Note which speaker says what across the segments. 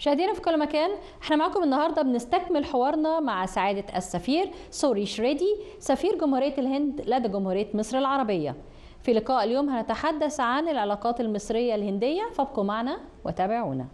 Speaker 1: مشاهدينا في كل مكان، احنا معاكم النهارده بنستكمل حوارنا مع سعادة السفير سوري شريدي سفير جمهورية الهند لدى جمهورية مصر العربية. في لقاء اليوم هنتحدث عن العلاقات المصرية الهندية، فابقوا معنا وتابعونا.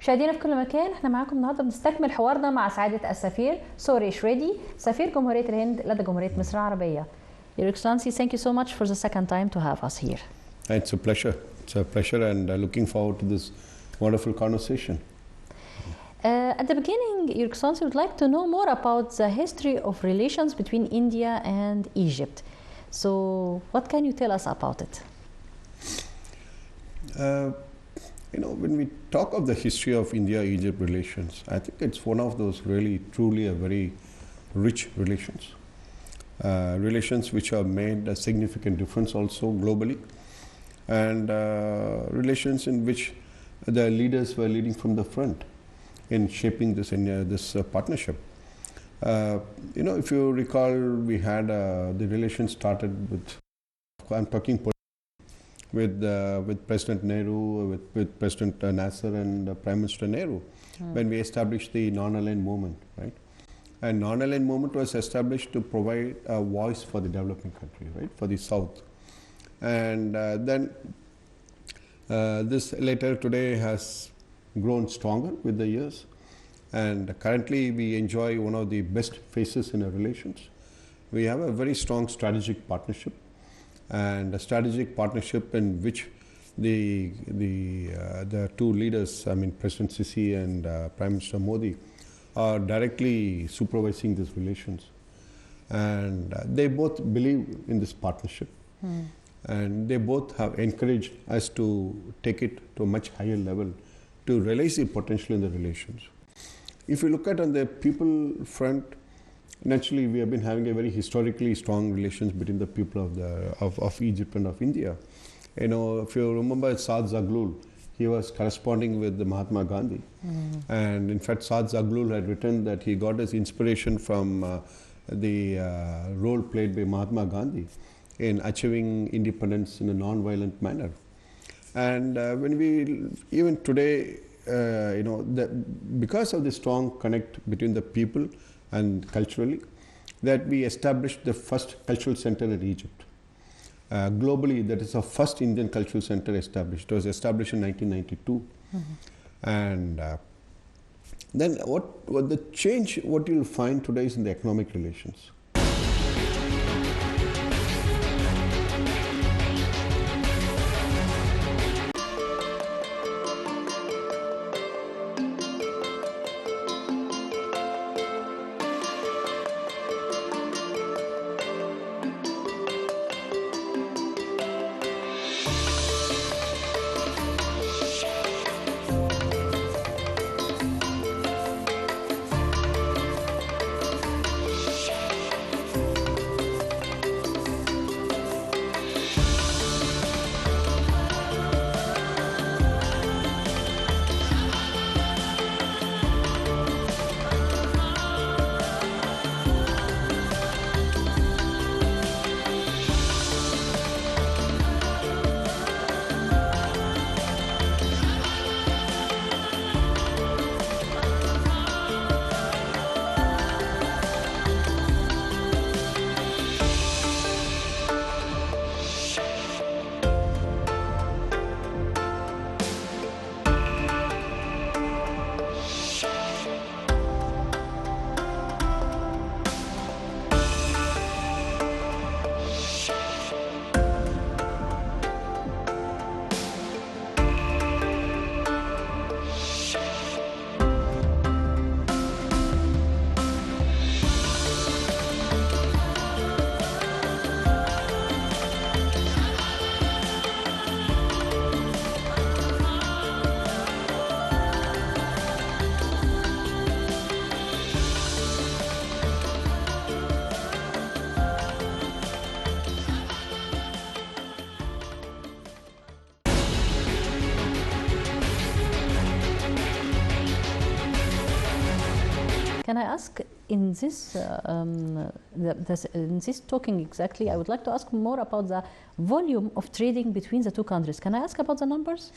Speaker 1: مشاهدينا في كل مكان، احنا معاكم النهارده بنستكمل حوارنا مع سعادة السفير سوري شريدي سفير جمهورية الهند لدى جمهورية مصر العربية. Your Excellency, thank you so much for the second time to have us here.
Speaker 2: It's a pleasure. It's a pleasure, and looking forward to this wonderful conversation.
Speaker 1: At the beginning, Your Excellency, would like to know more about the history of relations between India and Egypt. So, what can you tell us about it?
Speaker 2: When we talk of the history of India-Egypt relations, I think it's one of those really, truly a very rich relations. Relations which have made a significant difference also globally, and relations in which the leaders were leading from the front in shaping this partnership. If you recall, we had the relations started with, I'm talking with President Nehru, with President Nasser and Prime Minister Nehru, when we established the non-aligned movement, right? And non-aligned movement was established to provide a voice for the developing country, right, for the South. And then this later today has grown stronger with the years. And currently we enjoy one of the best phases in our relations. We have a very strong strategic partnership, and a strategic partnership in which the two leaders, I mean President Sisi and Prime Minister Modi, are directly supervising these relations, and they both believe in this partnership, and they both have encouraged us to take it to a much higher level to realize the potential in the relations. If you look at on the people front, naturally we have been having a very historically strong relations between the people of Egypt and of India. If you remember Saad Zaghloul, he was corresponding with the Mahatma Gandhi, and in fact Saad Zaghloul had written that he got his inspiration from the role played by Mahatma Gandhi in achieving independence in a non-violent manner. And when we even today, because of the strong connect between the people and culturally, that we established the first cultural center in Egypt. Globally, that is the first Indian cultural center established. It was established in 1992. And then what the change, what you'll find today is in the economic relations.
Speaker 1: Can I ask, in this in this talking exactly, I would like to ask more about the volume of trading between the two countries. Can I ask about the numbers?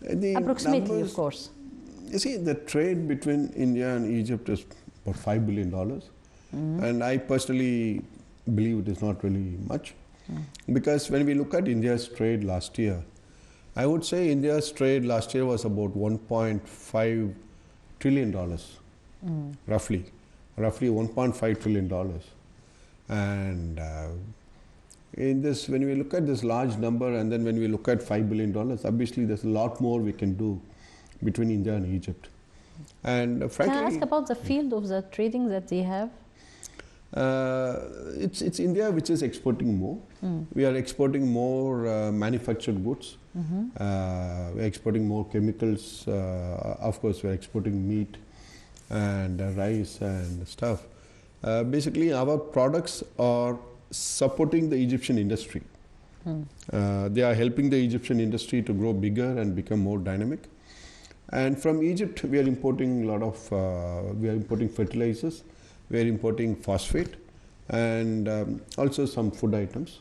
Speaker 1: Approximately, numbers, of course.
Speaker 2: You see, the trade between India and Egypt is about $5 billion. And I personally believe it is not really much. Because when we look at India's trade last year, I would say India's trade last year was about $1.5 trillion. Roughly $1.5 trillion. And in this, when we look at this large number and then when we look at $5 billion, obviously there's a lot more we can do between India and Egypt. And frankly,
Speaker 1: can I ask about the field of the trading that they have?
Speaker 2: It's India which is exporting more. We are exporting more manufactured goods. We're exporting more chemicals. Of course, we're exporting meat and rice and stuff. Basically, our products are supporting the Egyptian industry. They are helping the Egyptian industry to grow bigger and become more dynamic. And from Egypt, we are importing a lot of, we are importing fertilizers, we are importing phosphate, and also some food items.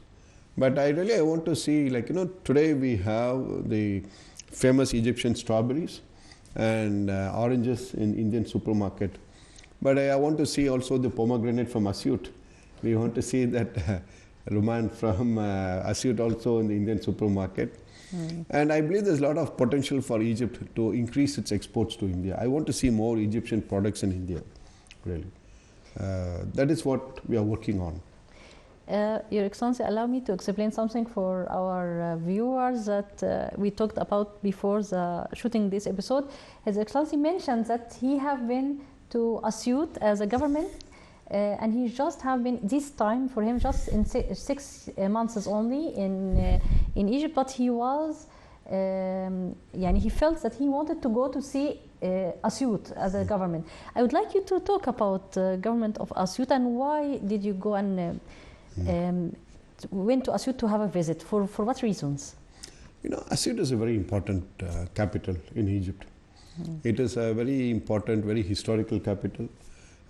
Speaker 2: But I want to see, like, today we have the famous Egyptian strawberries and oranges in Indian supermarket. But I want to see also the pomegranate from Asyut. We want to see that Roman from Asyut also in the Indian supermarket. And I believe there's a lot of potential for Egypt to increase its exports to India. I want to see more Egyptian products in India, really. That is what we are working on.
Speaker 1: Your Excellency, allow me to explain something for our viewers that we talked about before shooting this episode. His Excellency mentioned that he have been to Asyut as a government, and he just have been this time for him just in 6 months only in Egypt, but he was he felt that he wanted to go to see Asyut as a government. I would like you to talk about the government of Asyut and why did you go and went to Asyut to have a visit? For what reasons?
Speaker 2: Asyut is a very important capital in Egypt. It is a very important, very historical capital,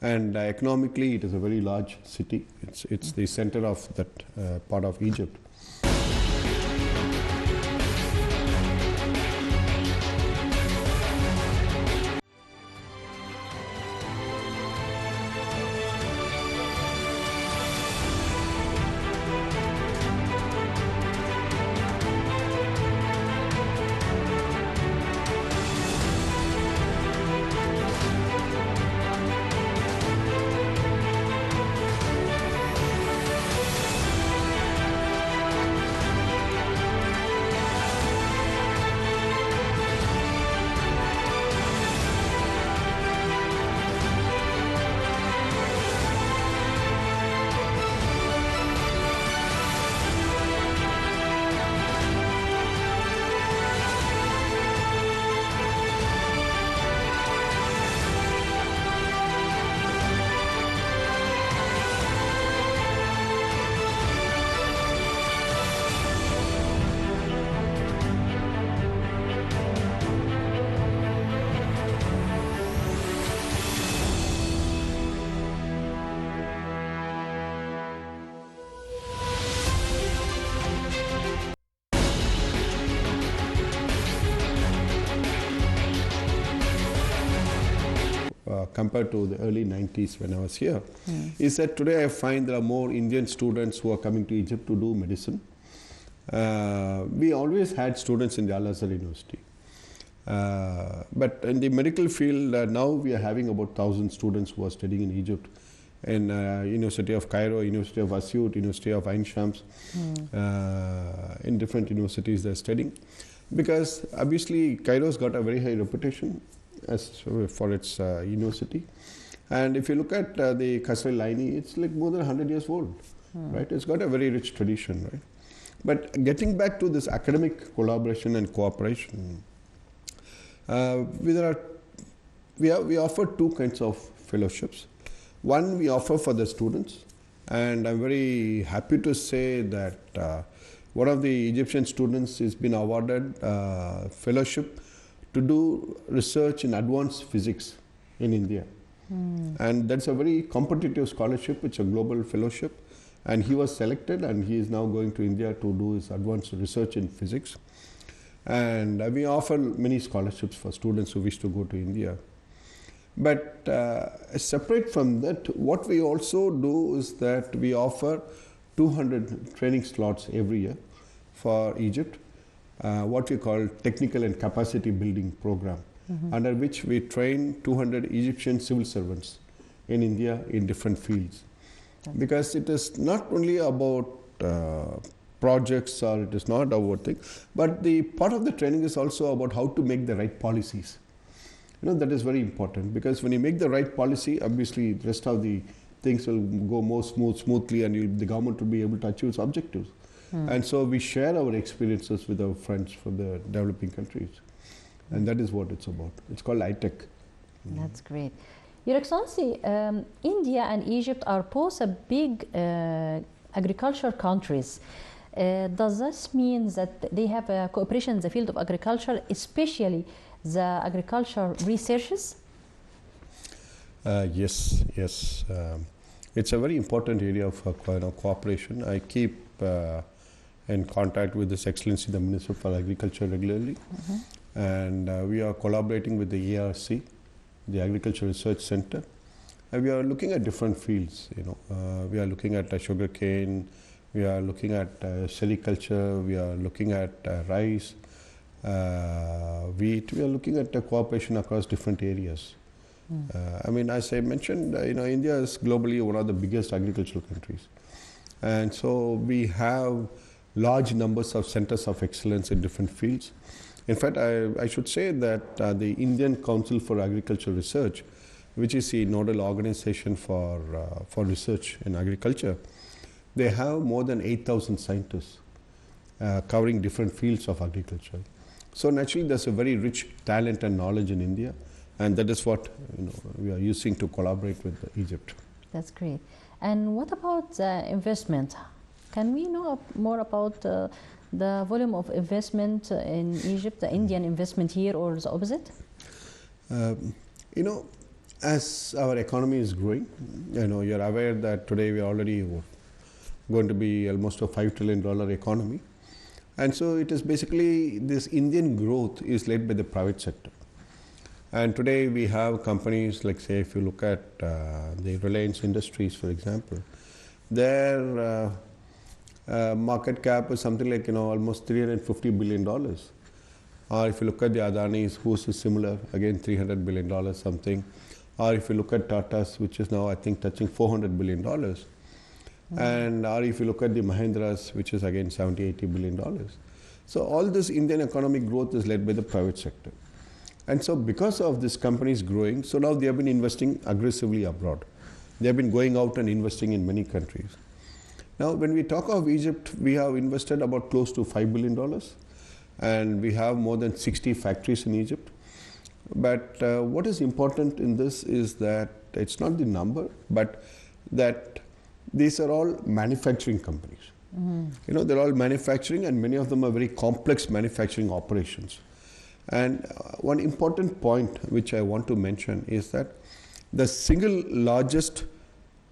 Speaker 2: and economically it is a very large city. It's the center of that part of Egypt. compared to the early 90s when I was here, is that today I find there are more Indian students who are coming to Egypt to do medicine. We always had students in the Al-Azhar University. But in the medical field, now we are having about 1,000 students who are studying in Egypt, in University of Cairo, University of Asyut, University of Ain Shams, in different universities they're studying. Because obviously Cairo's got a very high reputation for its university. And if you look at the Qasr al-Aini, it's like more than 100 years old, right? It's got a very rich tradition, right? But getting back to this academic collaboration and cooperation, we offer two kinds of fellowships. One we offer for the students, and I'm very happy to say that one of the Egyptian students has been awarded fellowship to do research in advanced physics in India. And that's a very competitive scholarship. It's a global fellowship. And he was selected, and he is now going to India to do his advanced research in physics. And we offer many scholarships for students who wish to go to India. But separate from that, what we also do is that we offer 200 training slots every year for Egypt, what we call technical and capacity building program, under which we train 200 Egyptian civil servants in India in different fields. Because it is not only about projects, or it is not about things, but the part of the training is also about how to make the right policies. That is very important, because when you make the right policy, obviously the rest of the things will go more smoothly, and the government will be able to achieve its objectives. And so we share our experiences with our friends from the developing countries. And that is what it's about. It's called ITEC.
Speaker 1: That's great. Your Excellency, India and Egypt are both a big agriculture countries. Does this mean that they have a cooperation in the field of agriculture, especially the agriculture researches?
Speaker 2: Yes. It's a very important area of cooperation. I keep in contact with His Excellency the Minister for Agriculture regularly, and we are collaborating with the ARC, the Agriculture Research Center, and we are looking at different fields. We are looking at sugarcane, we are looking at sericulture, we are looking at rice, wheat. We are looking at cooperation across different areas. As I mentioned, India is globally one of the biggest agricultural countries, and so we have large numbers of centers of excellence in different fields. In fact, I should say that the Indian Council for Agricultural Research, which is the nodal organization for research in agriculture, they have more than 8,000 scientists covering different fields of agriculture. So naturally, there's a very rich talent and knowledge in India, and that is what we are using to collaborate with Egypt.
Speaker 1: That's great. And what about investment? Can we know more about the volume of investment in Egypt, the Indian investment here, or the opposite?
Speaker 2: As our economy is growing, you're aware that today we are already going to be almost a $5 trillion economy. And so it is basically this Indian growth is led by the private sector. And today we have companies like, say, if you look at the Reliance Industries, for example, their market cap is something like almost $350 billion. Or if you look at the Adani's, whose is similar, again $300 billion something. Or if you look at Tata's, which is now I think touching $400 billion. And or if you look at the Mahindra's, which is again $70-80 billion. So all this Indian economic growth is led by the private sector. And so because of this companies growing, so now they have been investing aggressively abroad. They have been going out and investing in many countries. Now, when we talk of Egypt, we have invested about close to $5 billion, and we have more than 60 factories in Egypt. But what is important in this is that it's not the number, but that these are all manufacturing companies. They're all manufacturing, and many of them are very complex manufacturing operations. And one important point which I want to mention is that the single largest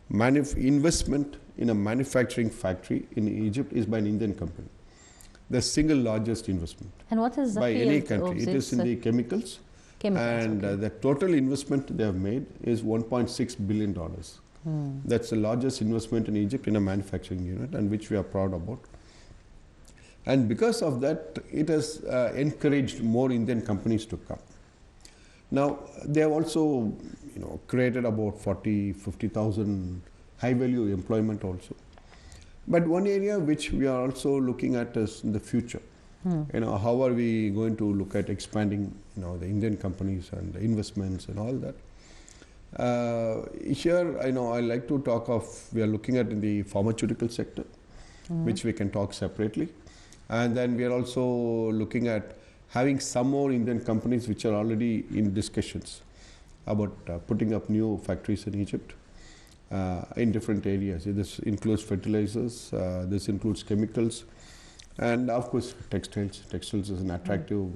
Speaker 2: investment in a manufacturing factory in Egypt is by an Indian company. The single largest investment.
Speaker 1: And what is the
Speaker 2: by
Speaker 1: field
Speaker 2: any country.
Speaker 1: of
Speaker 2: it is in the chemicals, And the total investment they have made is $1.6 billion. That's the largest investment in Egypt in a manufacturing unit, and which we are proud about. And because of that, it has encouraged more Indian companies to come. Now, they have also, created about 50,000 high-value employment also. But one area which we are also looking at is in the future. How are we going to look at expanding, the Indian companies and the investments and all that? Here, I like to talk of, we are looking at in the pharmaceutical sector, which we can talk separately. And then we are also looking at having some more Indian companies which are already in discussions about putting up new factories in Egypt in different areas. This includes fertilizers, this includes chemicals, and of course textiles. Textiles is an attractive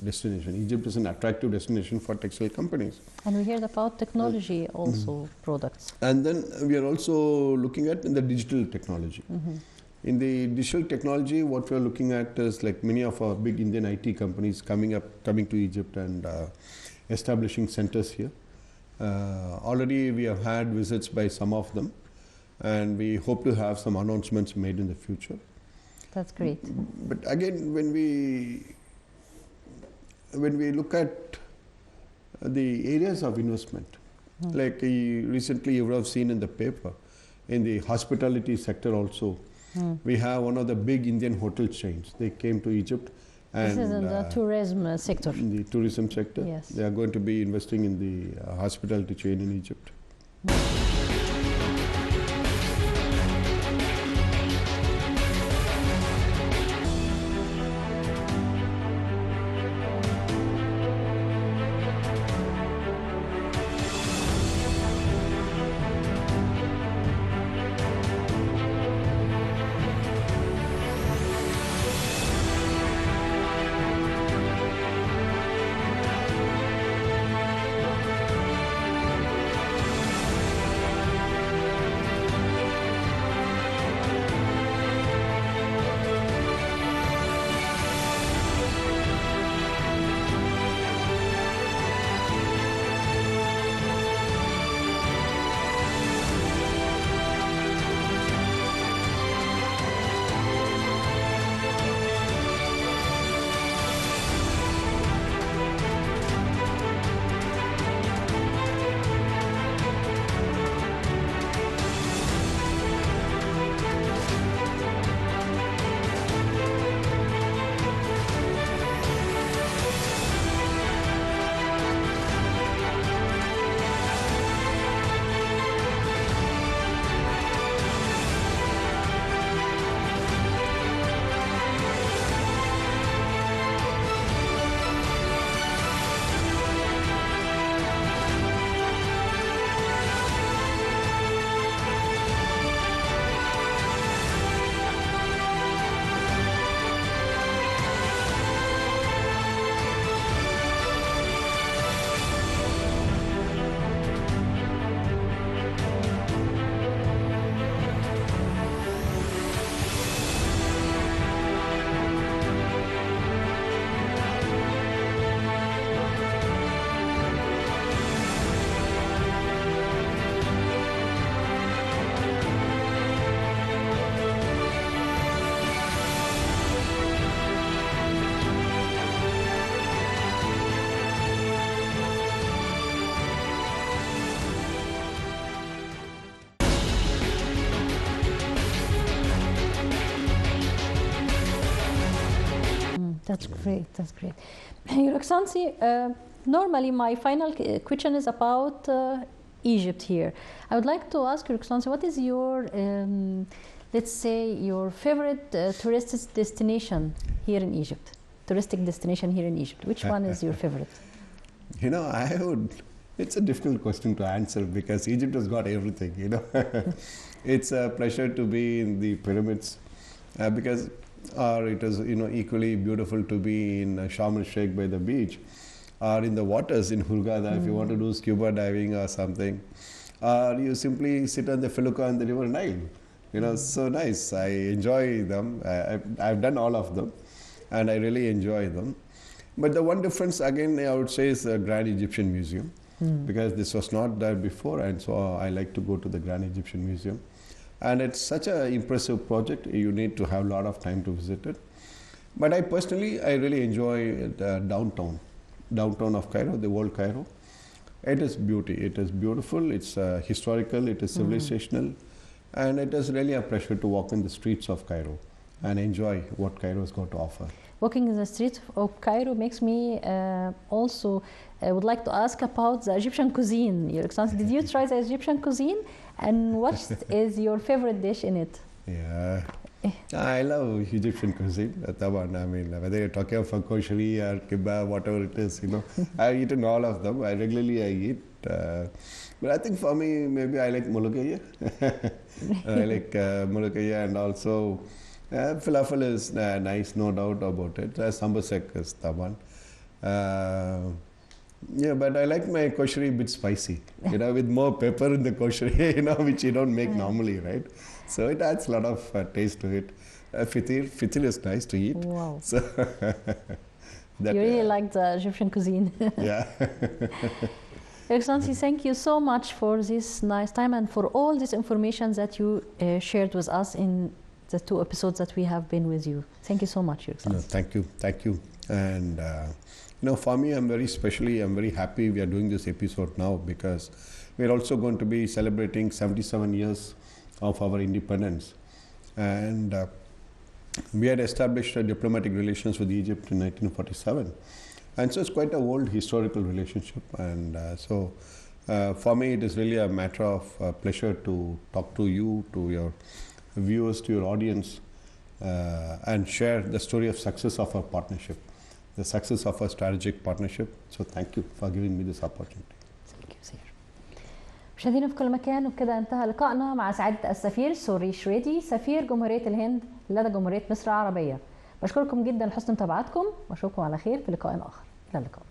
Speaker 2: destination. Egypt is an attractive destination for textile companies.
Speaker 1: And we heard about technology also products.
Speaker 2: And then we are also looking at in the digital technology. In the digital technology, what we are looking at is like many of our big Indian IT companies coming to Egypt and establishing centers here. Already we have had visits by some of them, and we hope to have some announcements made in the future.
Speaker 1: That's great.
Speaker 2: But again, when we look at the areas of investment, like recently you would have seen in the paper, in the hospitality sector also, we have one of the big Indian hotel chains. They came to Egypt. And,
Speaker 1: this is in the tourism sector.
Speaker 2: In the tourism sector.
Speaker 1: Yes.
Speaker 2: They are going to be investing in the hospitality chain in Egypt.
Speaker 1: That's great. That's great. Your Excellency, normally my final question is about Egypt here. I would like to ask Your Excellency, what is your, let's say, your favorite tourist destination here in Egypt? Touristic destination here in Egypt. Which one is your favorite?
Speaker 2: It's a difficult question to answer because Egypt has got everything, It's a pleasure to be in the pyramids because it is, equally beautiful to be in Sharm el-Sheikh by the beach or in the waters in Hurghada if you want to do scuba diving or something. Or you simply sit on the felucca on the river Nile. So nice. I enjoy them. I've done all of them and I really enjoy them. But the one difference again I would say is the Grand Egyptian Museum, because this was not there before, and so I like to go to the Grand Egyptian Museum. And it's such an impressive project, you need to have a lot of time to visit it. But I personally, I really enjoy the downtown of Cairo, the old Cairo. It is beauty, it is beautiful, it's historical, it is civilizational, and it is really a pleasure to walk in the streets of Cairo and enjoy what Cairo has got to offer.
Speaker 1: Walking in the streets of Cairo makes me also would like to ask about the Egyptian cuisine. Your Excellency, did you try the Egyptian cuisine? And what is your favorite dish in it?
Speaker 2: Yeah, I love Egyptian cuisine. I mean, whether you're talking of koshari or kebab, whatever it is, you know, I've eaten all of them. I regularly eat. But I think for me, maybe I like molokhaya. I like molokhaya, and also falafel is nice, no doubt about it. Sambasek is taban. Yeah, but I like my koshari a bit spicy, you know, with more pepper in the koshari, you know, which you don't make normally, right? So it adds a lot of taste to it. Fitir is nice to eat.
Speaker 1: Wow.
Speaker 2: So
Speaker 1: you really like the Egyptian cuisine.
Speaker 2: Yeah.
Speaker 1: Excellency, thank you so much for this nice time and for all this information that you shared with us in the 2 episodes that we have been with you. Thank you so much, Your Excellency.
Speaker 2: No, thank you. And you know, for me, I'm very happy we are doing this episode now, because we're also going to be celebrating 77 years of our independence. And we had established diplomatic relations with Egypt in 1947. And so it's quite an old historical relationship. And so for me, it is really a matter of pleasure to talk to you, to your viewers, to your audience, and share the story of success of our partnership, the success of our strategic partnership. So thank you for giving me this opportunity.
Speaker 1: Thank you, Sir. مشاهدينا في كل مكان، وبكده انتهى لقائنا مع سعادة السفير سوري شريدي، سفير جمهورية الهند لدى جمهورية مصر العربية. بشكركم جدا لحسن متابعتكم، واشوفكم على خير في لقاء آخر. إلى اللقاء.